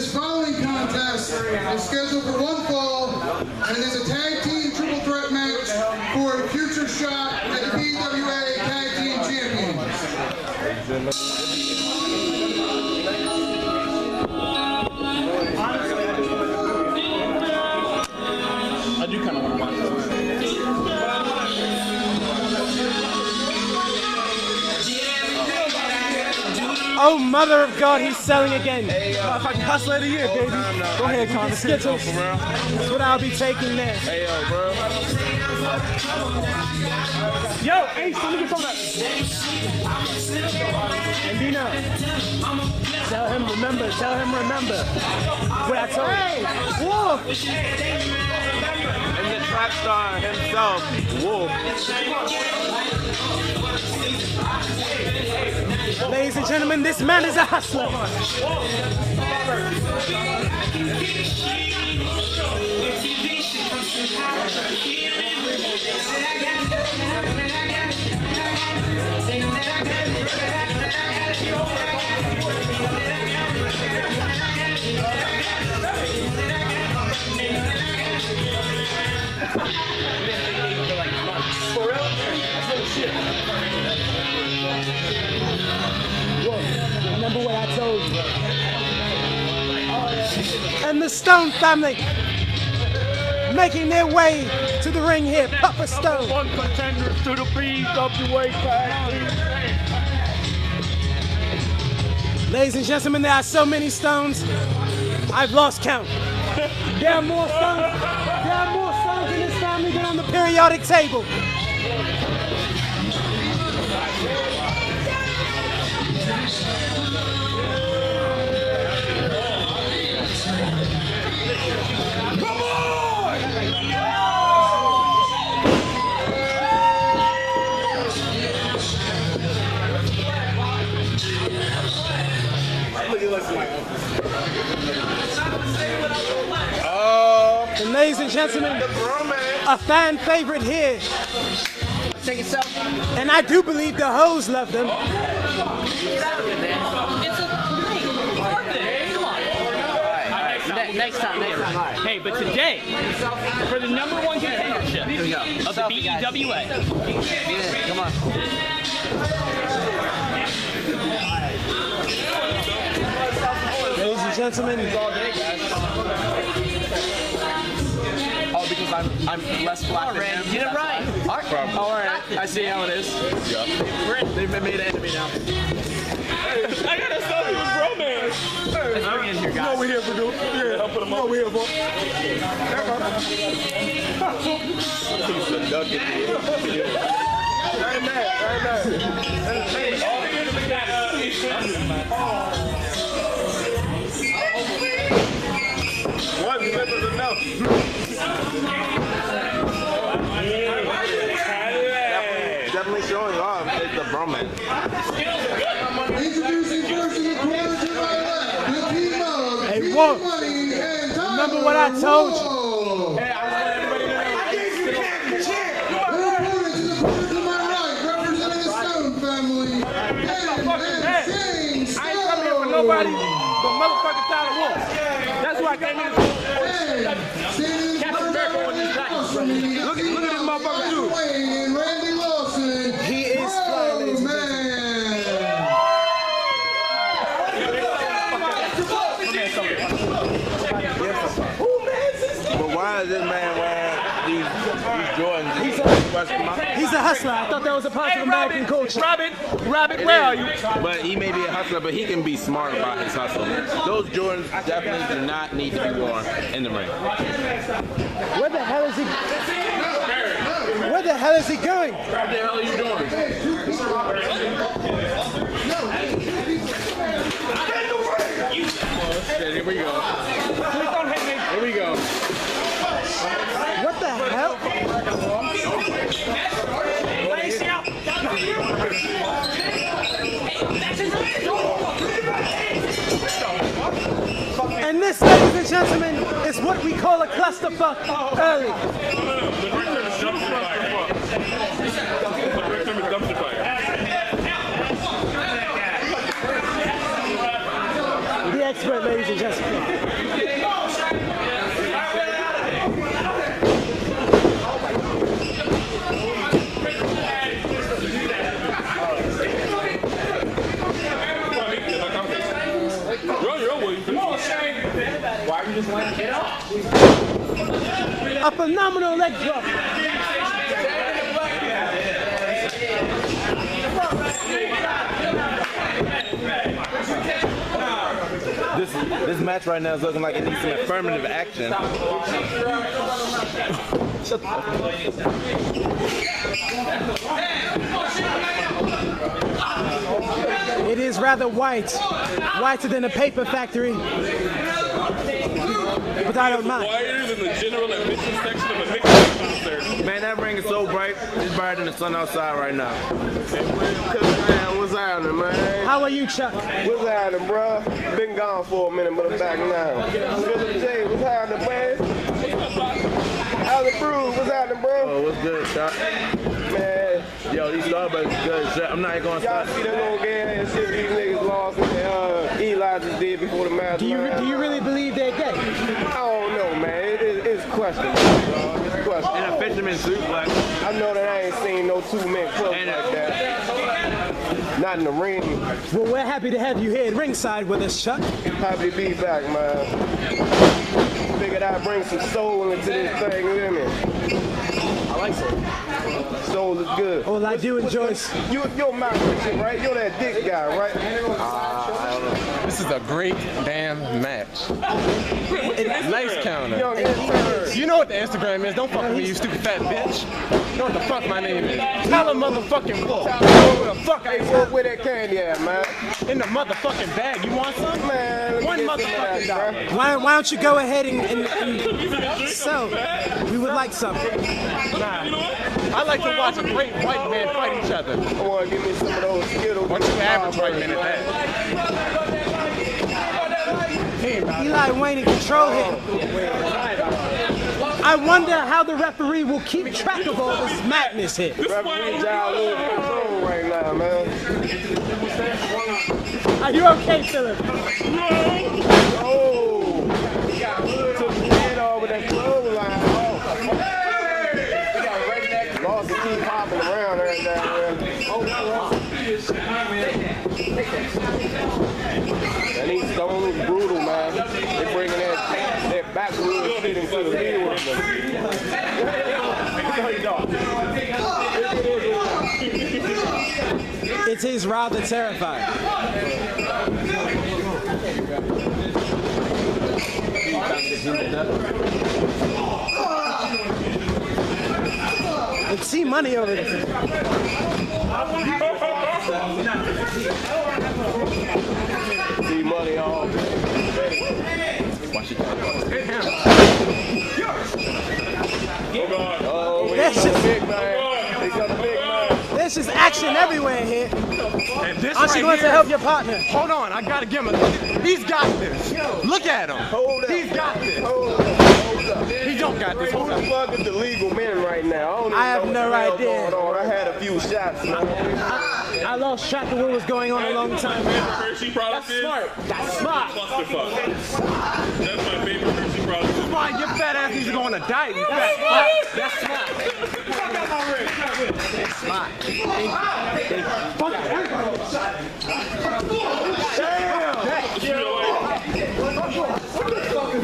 This following contest is scheduled for one fall, and it is a tag team triple threat match for a future shot at the PWA Tag Team Champions. I do kind of want to watch this. Oh, mother of God, he's selling again. Motherfucking hustler of the year, baby. Go ahead, Connor. Skittles. That's what I'll be taking there. Hey, yo, bro. Yo, Ace, let me get some of that. And Dino, tell him remember what I told him. Wolf! And the trap star himself, Wolf. Ladies and gentlemen, this man is a hustler. Remember what I told you. And the Stone family making their way to the ring here. Papa Stone. One contender to the PWA Tag Team. Ladies and gentlemen, there are so many stones, I've lost count. There are more stones in this family than on the periodic table. And ladies and gentlemen, a fan favorite here. Take a selfie. And I do believe the hoes love them. It's a next time. Hey, but today, for the #1 contendership of the BEWA. Come on. Ladies and gentlemen, Oh, because I'm less black than him. Get it right. Oh, all right. I see how it is. Yeah. They've made an enemy now. I gotta stop you with romance. Let's bring in here, guys. What we here for, dude? Yeah, I'll put them up. What we here for? I ain't mad. One clip is enough. Definitely showing off the bromance. Introducing first in the corner to my left, the team of Hey, Big Wolf. Money and Remember what I told you. you. The opponent to the corner to my right, representing the Stone family, and Shane Stone. I ain't coming here for nobody but motherfucking Tyler Wolf. That's why I came in. Captain America on this night. Look at this motherfucker too. And Randy Lawson. He is fly, ladies and gentlemen. But why is this man wearing these Jordans? He's a hustler. I thought that was a part of American culture. Rabbit, where are you? But he may be a hustler, but he can be smart about his hustle. Those Jordans definitely do not need to be worn in the ring. Where the hell is he? Where the hell is he going? What the hell are you doing? Here we go. Here we go. What the hell? And this, ladies and gentlemen, is what we call a clusterfuck early. The expert, ladies and gentlemen. A phenomenal leg drop. This match right now is looking like it needs some affirmative action. Shut the fuck up. It is rather white, whiter than a paper factory, but I don't mind. Wires in the general admission section of a mixed concert. Man, that ring is so bright, it's brighter than the sun outside right now. Man, what's happening, man? How are you, Chuck? What's happening, bro? Been gone for a minute, but I'm back now. Philip J, what's happening, man? How's it, Bruce? What's happening, bro? Oh, what's good, Chuck? Man, Yo, these Starbucks good shit. I'm not even gonna y'all stop. see that little gay ass shit these niggas lost and Eli just did before the match? Do you really believe they're gay? I don't know, man. It's questionable, dog. It's questionable. And a fisherman suplex. I know that I ain't seen no two-man close like that. Not in the ring. Well, we're happy to have you here at ringside with us, Chuck. Happy to be back, man. Figured I'd bring some soul into this thing, you hear me? I like soul. Soul is good. All I do enjoy is... You're my Richard, right? You're that dick guy, right? I don't know. This is a great damn match. Nice counter. Young intern. You know what the Instagram is. Don't fuck with me, you stupid fat bitch. You know what the fuck my name is. Tell a motherfucking wolf. Where the fuck I Where that candy at, man? in the motherfucking bag. You want some? Man, let me One get some of motherfucking that, dollar. bro. Why don't you go ahead and sell? We would like some. Nah. I like to watch a great white man fight each other. I want to give me some of those Skittles. What's your average white man at that? Eli Wayne in control here. I wonder how the referee will keep track of all this madness here. Referee Giles is in control right now, man. Are you okay, Philip? Oh! Took his head off with that clothesline. Lost to keep hopping around right now, man. And these stones brutal, man. They bringing that backwoods shit into the field with them. It is rather terrifying. And see money over there. See money all day. Oh, we That's got a just- big man. They got a big man. There's just action everywhere here. And this Aren't you going to help your partner? Hold on, I gotta give him a... He's got this. Look at him. Hold up. He's got this. Hold up. Hold up. He don't got this. Who the fuck is the legal men right now? I have no idea. Going on. I had a few shots, man. I lost track of what was going on a long time ago. Hershey product is That's smart. clusterfuck. That's my favorite Hershey product. Why your fat ass needs to go on a diet, you fat fuck. That's smart.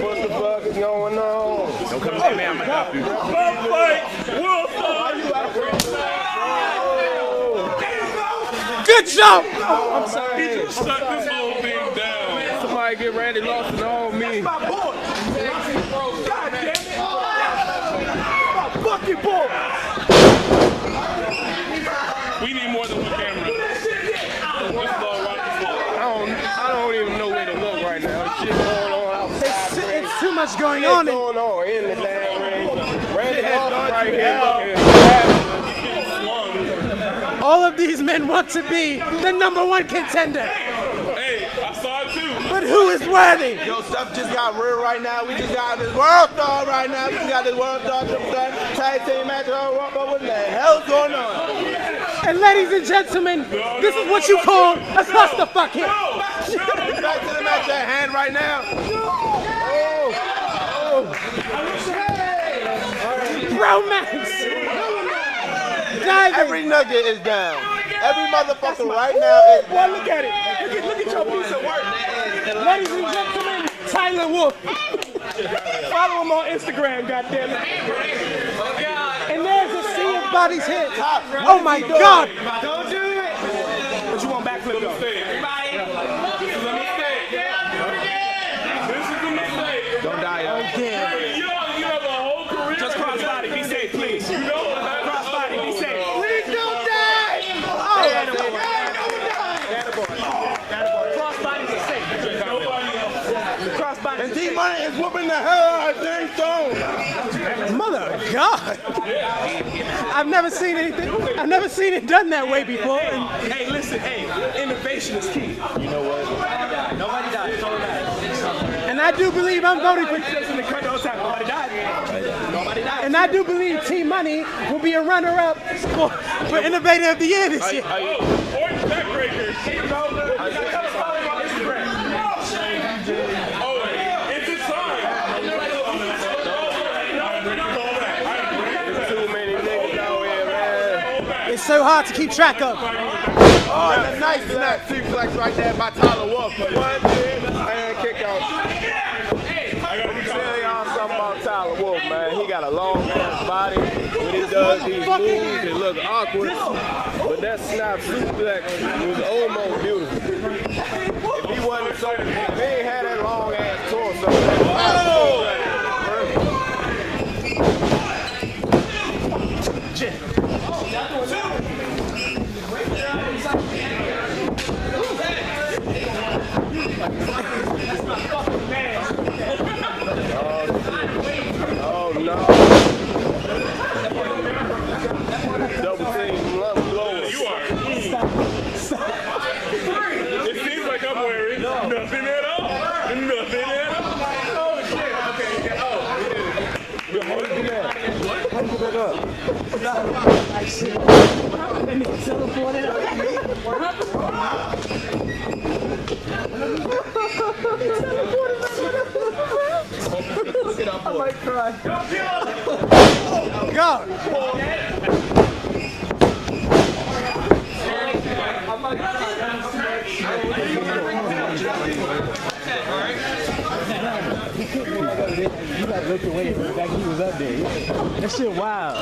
What the fuck is going on? Don't come to me, I'm gonna help you. Good job. I'm sorry. Shut this whole thing down. Somebody get Randy Lawson on me. Fucking boy. We need more than one camera. This ball right I don't even know where to look right now. Shit going on outside. It's too much going on. What's going on in the damn ring? Randy Lawson right here. All of these men want to be the #1 contender. Hey, I saw it too. But who is worthy? Yo, stuff just got real right now. We just got this world star right now. We just got this world star tag team match. What the hell's going on? And ladies and gentlemen, this is what you call a clusterfuck hit. Back to the match. touch that hand right now. Romance. Diving. Every nugget is down. Every motherfucker right now is Boy, down. look at it. Look at your piece of work. Ladies and gentlemen, Tyler Wolf. Follow him on Instagram, goddammit. And there's a sea of bodies hit. Oh my God. Don't do it. But you want backflip though. Don't die, yo. You have a whole career. Just crossbody, be safe, please. Crossbody, be safe. Please don't die. Crossbody, be safe. Crossbody. And T-Money is whooping the hell out of James Stone. Mother of God. I've never seen anything. I've never seen it done that way before. And Hey, listen, hey, innovation is key. Nobody died. And I do believe I'm voting for. Nobody died. And I do believe T Money will be a runner-up for Innovator of the Year this year. Orange backbreaker. Oh, it's a sign. Too many niggas out here, man. It's so hard to keep track of. Oh, and a nice snap suplex right there by Tyler Wolf. One, and kick out. Tell y'all something about Tyler Wolf, man. He got a long ass body. When he does these moves, it look awkward. But that snap suplex was almost beautiful. If he wasn't so, if he ain't had that long ass torso, oh no. Double team, love blower. You are. It seems like I'm wearing nothing at all. Nothing at all. Oh shit. Okay. God. That shit wild.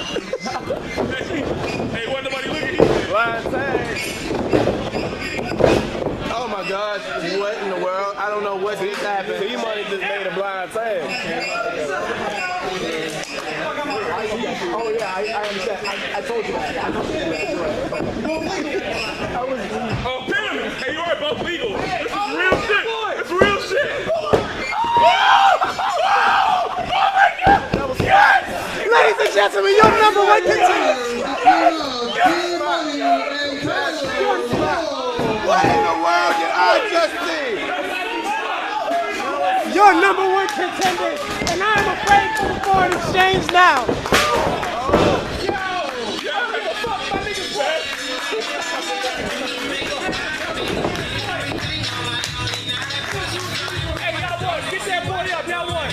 Hey, wasn't nobody looking at you? Blind tag. Oh my gosh, what in the world? I don't know what just happened. T-Money just made a blind tag. Oh yeah, I understand. I told you that. Oh, Pim! Hey, you are both legal. This is real shit. It's real shit. Ladies and gentlemen, your number one contender. What in the world did I just see? Your number one contender. And I am afraid for the foreign exchange now. Hey, y'all won. Get that boy up. Y'all won.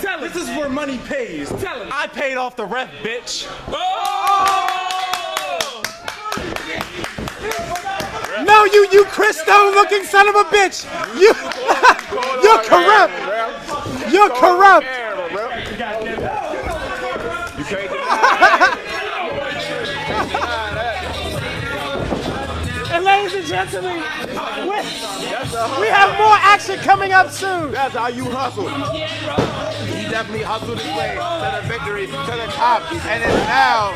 Tell him. This is where money pays. Tell him. I paid off the ref, bitch. No, you Chris Stone looking son of a bitch. You're corrupt. You're corrupt. You can't deny And ladies and gentlemen, we have more action coming up soon. That's how you hustle. He definitely hustled his way to the victory, to the top, and it's now.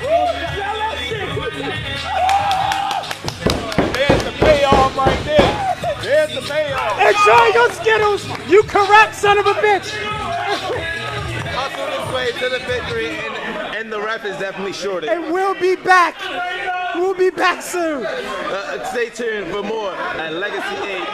There's the payoff right there. There's the payoff. Enjoy your Skittles, you corrupt son of a bitch. Hustled his way to the victory, and the ref is definitely shorted. And we'll be back. We'll be back soon. Stay tuned for more at Legacy 8.